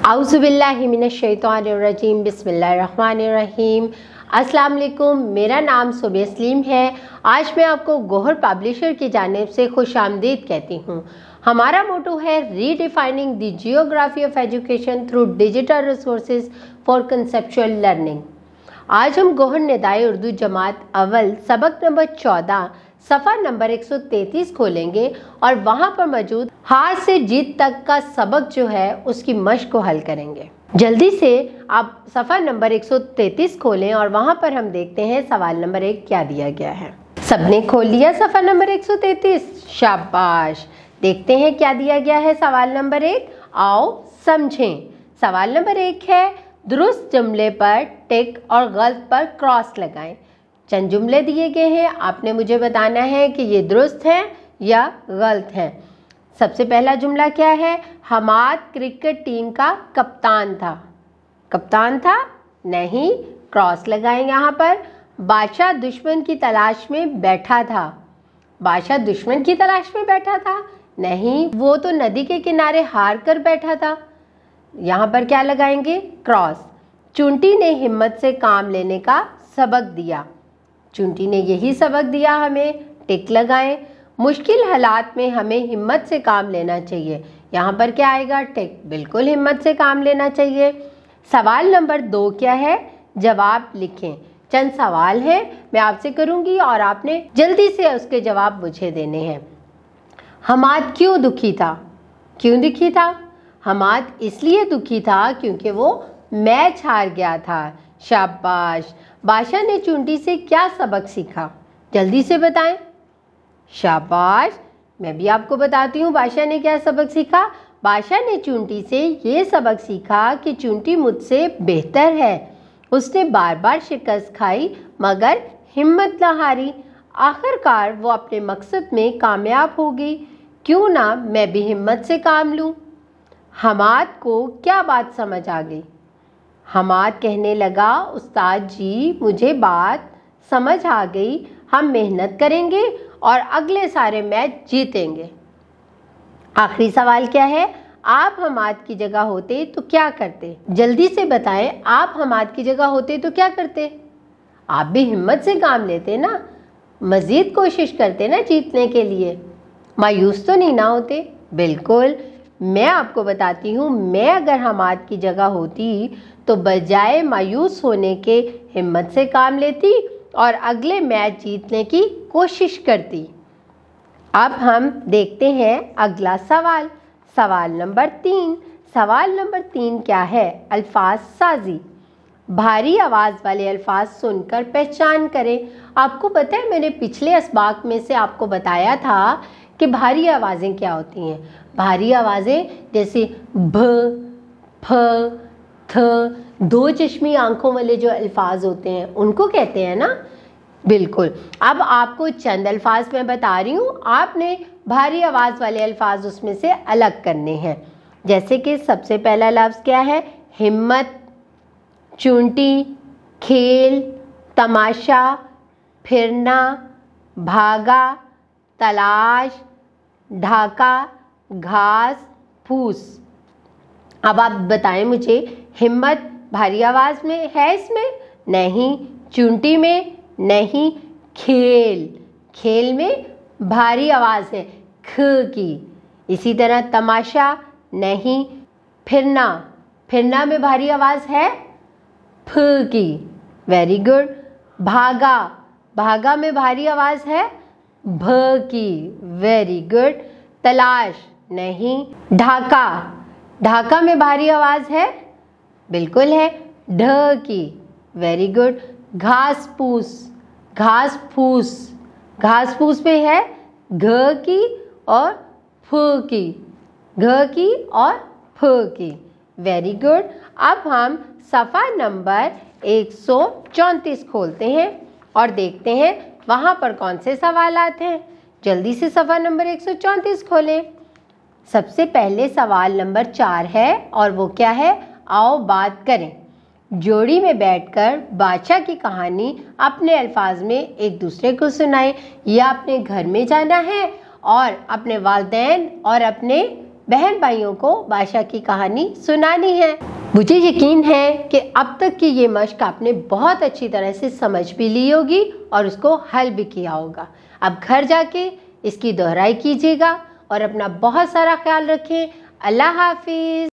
आउज़ुबिल्लाहि मिनश्शैतानिर्रजीम बिस्मिल्लाहिर्रहमानिर्रहीम। अस्सलाम वालेकुम, मेरा नाम सुबह सलीम है। आज मैं आपको गौहर पब्लिशर की जानिब से खुशामदीद कहती हूँ। हमारा मोटो है redefining the geography of education through digital resources for conceptual learning. आज हम गौहर निदाए उर्दू जमात अव्वल सबक नंबर 14 सफ़ा नंबर 133 खोलेंगे और वहाँ पर मौजूद हार से जीत तक का सबक जो है उसकी मश्क को हल करेंगे। जल्दी से आप सफ़ा नंबर 133 खोलें और वहाँ पर हम देखते हैं सवाल नंबर 1 क्या दिया गया है। सबने खोल लिया सफ़ा नंबर 133? शाबाश। देखते हैं क्या दिया गया है सवाल नंबर 1। आओ समझें। सवाल नंबर 1 है दुरुस्त जुमले पर टिक और गलत पर क्रॉस लगाएं। चंद जुमले दिए गए हैं, आपने मुझे बताना है कि ये दुरुस्त हैं या गलत हैं। सबसे पहला जुमला क्या है? हमाद क्रिकेट टीम का कप्तान था। कप्तान था? नहीं, क्रॉस लगाएं यहाँ पर। बादशाह दुश्मन की तलाश में बैठा था। बादशाह दुश्मन की तलाश में बैठा था? नहीं, वो तो नदी के किनारे हार कर बैठा था। यहाँ पर क्या लगाएंगे? क्रॉस। चुंटी ने हिम्मत से काम लेने का सबक दिया। चुंटी ने यही सबक दिया हमें, टिक लगाएं। मुश्किल हालात में हमें हिम्मत से काम लेना चाहिए। यहाँ पर क्या आएगा? टिक। बिल्कुल हिम्मत से काम लेना चाहिए। सवाल नंबर 2 क्या है? जवाब लिखें। चंद सवाल हैं, मैं आपसे करूँगी और आपने जल्दी से उसके जवाब मुझे देने हैं। हमाद क्यों दुखी था? क्यों दुखी था? हमाद इसलिए दुखी था क्योंकि वो मैच हार गया था। शाबाश। बादशाह ने चुंटी से क्या सबक सीखा? जल्दी से बताएं। शाबाश। मैं भी आपको बताती हूँ बादशाह ने क्या सबक सीखा। बादशाह ने चुंटी से ये सबक सीखा कि चुंटी मुझसे बेहतर है। उसने बार बार शिकस्त खाई मगर हिम्मत न हारी। आखिरकार वो अपने मकसद में कामयाब हो गई। क्यों ना मैं भी हिम्मत से काम लूँ। हमाद को क्या बात समझ आ गई? हमाद कहने लगा, उस्ताद जी मुझे बात समझ आ गई, हम मेहनत करेंगे और अगले सारे मैच जीतेंगे। आखिरी सवाल क्या है? आप हमाद की जगह होते तो क्या करते? जल्दी से बताएं, आप हमाद की जगह होते तो क्या करते? आप भी हिम्मत से काम लेते ना, मज़ीद कोशिश करते ना जीतने के लिए, मायूस तो नहीं ना होते। बिल्कुल। मैं आपको बताती हूँ, मैं अगर हमाद की जगह होती तो बजाय मायूस होने के हिम्मत से काम लेती और अगले मैच जीतने की कोशिश करती। अब हम देखते हैं अगला सवाल। सवाल नंबर 3। सवाल नंबर 3 क्या है? अल्फाज साजी। भारी आवाज़ वाले अल्फाज सुनकर पहचान करें। आपको पता है मैंने पिछले असबाक में से आपको बताया था कि भारी आवाज़ें क्या होती हैं। भारी आवाज़ें जैसे भ, फ, थ, दो चश्मी आंखों वाले जो अल्फाज होते हैं उनको कहते हैं ना। बिल्कुल। अब आपको चंद अल्फाज मैं बता रही हूँ, आपने भारी आवाज़ वाले अल्फाज उसमें से अलग करने हैं। जैसे कि सबसे पहला लफ्ज़ क्या है? हिम्मत, चुंटी, खेल, तमाशा, फिरना, भागा, तलाश, ढाका, घास, फूस। अब आप बताएं मुझे, हिम्मत भारी आवाज़ में है इसमें? नहीं। चुंटी में? नहीं। खेल, खेल में भारी आवाज़ है ख की। इसी तरह तमाशा? नहीं। फिरना, फिरना में भारी आवाज़ है फ की। Very good. भागा, भागा में भारी आवाज़ है भ की। Very good. तलाश? नहीं। ढाका, ढाका में भारी आवाज़ है? बिल्कुल है ढ की। Very good. घास फूस, घास फूस, घास फूस में है घ की और फ की। घ की और फ की। Very good. अब हम सफ़ा नंबर 134 खोलते हैं और देखते हैं वहाँ पर कौन से सवाल आते हैं। जल्दी से सफ़ा नंबर 134 खोलें। सबसे पहले सवाल नंबर 4 है और वो क्या है? आओ बात करें। जोड़ी में बैठकर बादशाह की कहानी अपने अल्फाज में एक दूसरे को सुनाएं। या अपने घर में जाना है और अपने वालिदैन और अपने बहन भाइयों को बादशाह की कहानी सुनानी है। मुझे यकीन है कि अब तक की ये मश्क आपने बहुत अच्छी तरह से समझ भी ली होगी और उसको हल भी किया होगा। अब घर जाके इसकी दोहराई कीजिएगा और अपना बहुत सारा ख्याल रखें। अल्लाह हाफिज।